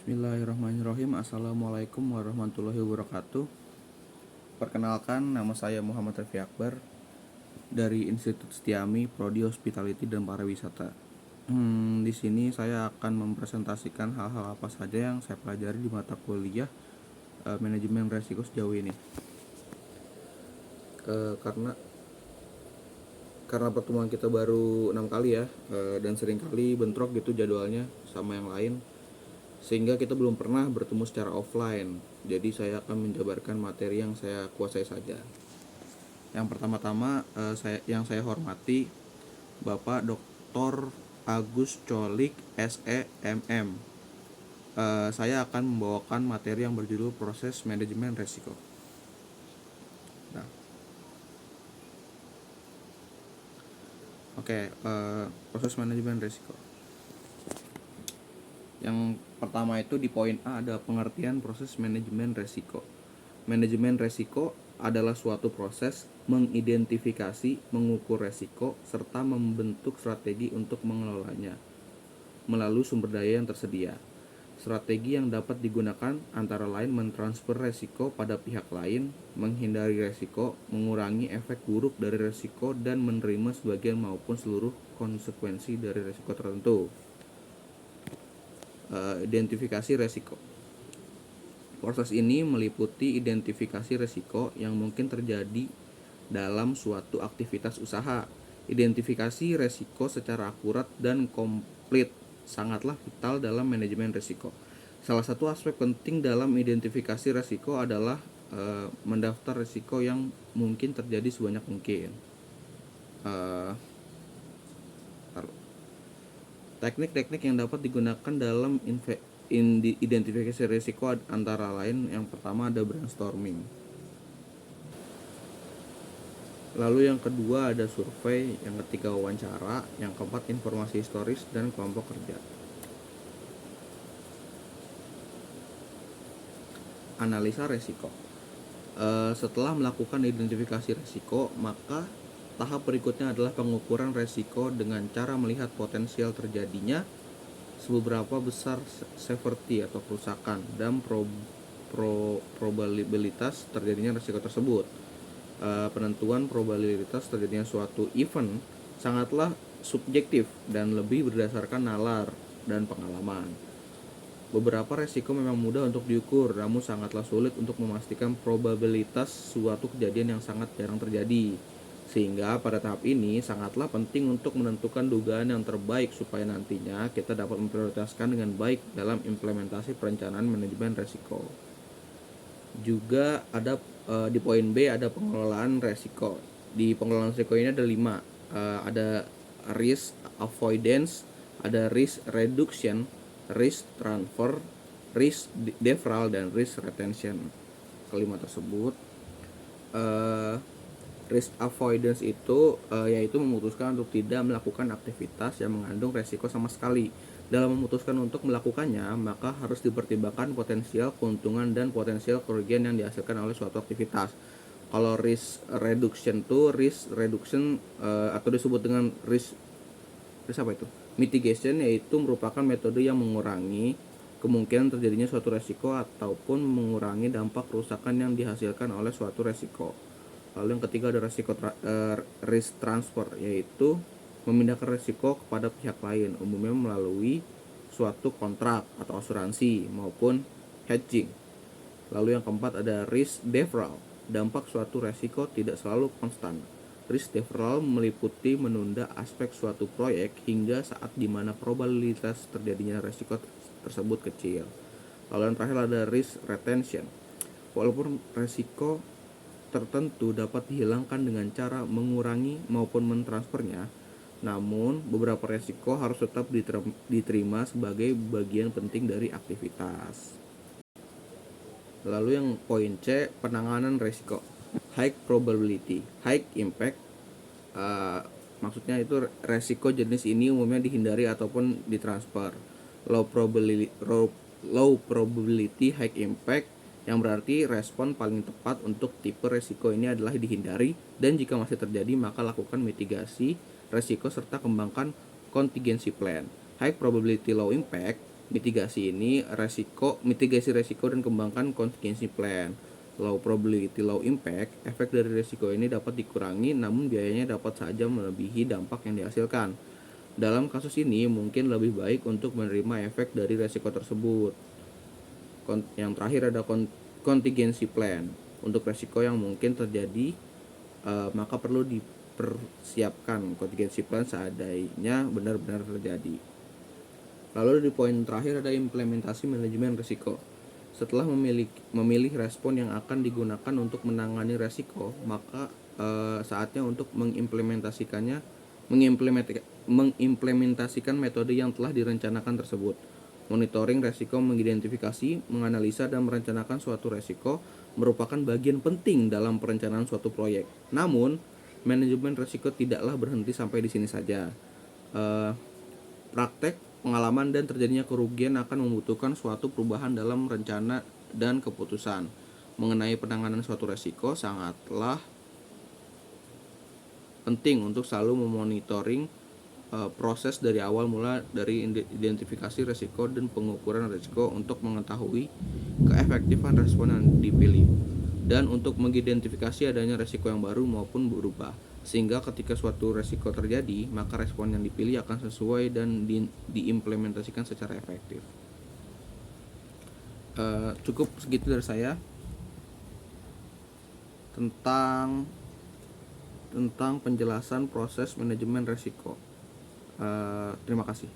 Bismillahirrahmanirrahim. Assalamualaikum warahmatullahi wabarakatuh. Perkenalkan, nama saya Muhammad Refi Akbar dari Institut Setiami, Prodi Hospitality dan Pariwisata. Di sini saya akan mempresentasikan hal-hal apa saja yang saya pelajari di mata kuliah manajemen resiko sejauh ini. Karena pertemuan kita baru 6 kali ya, dan sering kali bentrok gitu jadwalnya sama yang lain, sehingga kita belum pernah bertemu secara offline. Jadi saya akan menjabarkan materi yang saya kuasai saja. Yang pertama-tama yang saya hormati Bapak Dr. Agus Colik SEMM. Saya akan membawakan materi yang berjudul proses manajemen resiko. Proses manajemen resiko. Yang pertama itu di poin A ada pengertian proses manajemen resiko. Manajemen resiko adalah suatu proses mengidentifikasi, mengukur resiko, serta membentuk strategi untuk mengelolanya melalui sumber daya yang tersedia. Strategi yang dapat digunakan antara lain mentransfer resiko pada pihak lain, menghindari resiko, mengurangi efek buruk dari resiko, dan menerima sebagian maupun seluruh konsekuensi dari resiko tertentu. Identifikasi resiko. Proses ini meliputi identifikasi resiko yang mungkin terjadi dalam suatu aktivitas usaha. Identifikasi resiko secara akurat dan komplit sangatlah vital dalam manajemen resiko. Salah satu aspek penting dalam identifikasi resiko adalah mendaftar resiko yang mungkin terjadi sebanyak mungkin. Teknik-teknik yang dapat digunakan dalam identifikasi risiko antara lain, yang pertama ada brainstorming. Lalu yang kedua ada survei, yang ketiga wawancara, yang keempat informasi historis dan kelompok kerja. Analisa resiko. Setelah melakukan identifikasi resiko, maka tahap berikutnya adalah pengukuran resiko dengan cara melihat potensial terjadinya, seberapa besar severity atau kerusakan, dan probabilitas terjadinya resiko tersebut. Penentuan probabilitas terjadinya suatu event sangatlah subjektif dan lebih berdasarkan nalar dan pengalaman. Beberapa resiko memang mudah untuk diukur, namun sangatlah sulit untuk memastikan probabilitas suatu kejadian yang sangat jarang terjadi. Sehingga pada tahap ini sangatlah penting untuk menentukan dugaan yang terbaik supaya nantinya kita dapat memprioritaskan dengan baik dalam implementasi perencanaan manajemen resiko. Juga ada di poin B ada pengelolaan resiko. Di pengelolaan resiko ini ada 5. Ada risk avoidance, ada risk reduction, risk transfer, risk deferral, dan risk retention. Kelima tersebut, risk avoidance itu yaitu memutuskan untuk tidak melakukan aktivitas yang mengandung resiko sama sekali. Dalam memutuskan untuk melakukannya, maka harus dipertimbangkan potensial keuntungan dan potensial kerugian yang dihasilkan oleh suatu aktivitas. Kalau risk reduction atau disebut dengan risk apa itu? Mitigation, yaitu merupakan metode yang mengurangi kemungkinan terjadinya suatu resiko ataupun mengurangi dampak kerusakan yang dihasilkan oleh suatu resiko. Lalu yang ketiga ada risk transfer, yaitu memindahkan resiko kepada pihak lain, umumnya melalui suatu kontrak atau asuransi maupun hedging. Lalu yang keempat ada risk deferral, dampak suatu resiko tidak selalu konstan. Risk deferral meliputi menunda aspek suatu proyek hingga saat dimana probabilitas terjadinya resiko tersebut kecil. Lalu yang terakhir ada risk retention. Walaupun resiko tertentu dapat dihilangkan dengan cara mengurangi maupun mentransfernya, namun beberapa resiko harus tetap diterima sebagai bagian penting dari aktivitas. Lalu yang poin C, penanganan resiko. High probability, high impact, maksudnya itu resiko jenis ini umumnya dihindari ataupun ditransfer. Low probability, high impact, yang berarti respon paling tepat untuk tipe resiko ini adalah dihindari, dan jika masih terjadi maka lakukan mitigasi resiko serta kembangkan contingency plan. High probability low impact mitigasi resiko dan kembangkan contingency plan. Low probability, low impact, efek dari resiko ini dapat dikurangi namun biayanya dapat saja melebihi dampak yang dihasilkan. Dalam kasus ini mungkin lebih baik untuk menerima efek dari resiko tersebut. Yang terakhir ada contingency plan. Untuk resiko yang mungkin terjadi, maka perlu dipersiapkan contingency plan seandainya benar-benar terjadi. Lalu di poin terakhir ada implementasi manajemen risiko. Setelah memilih respon yang akan digunakan untuk menangani resiko, maka saatnya untuk mengimplementasikan metode yang telah direncanakan tersebut. Monitoring resiko, mengidentifikasi, menganalisa, dan merencanakan suatu resiko merupakan bagian penting dalam perencanaan suatu proyek. Namun, manajemen resiko tidaklah berhenti sampai di sini saja. Praktek, pengalaman, dan terjadinya kerugian akan membutuhkan suatu perubahan dalam rencana dan keputusan. Mengenai penanganan suatu resiko sangatlah penting untuk selalu memonitoring proses dari awal mula dari identifikasi resiko dan pengukuran resiko untuk mengetahui keefektifan respon yang dipilih dan untuk mengidentifikasi adanya resiko yang baru maupun berubah, sehingga ketika suatu resiko terjadi maka respon yang dipilih akan sesuai dan diimplementasikan secara efektif. Cukup segitu dari saya tentang penjelasan proses manajemen resiko. Terima kasih.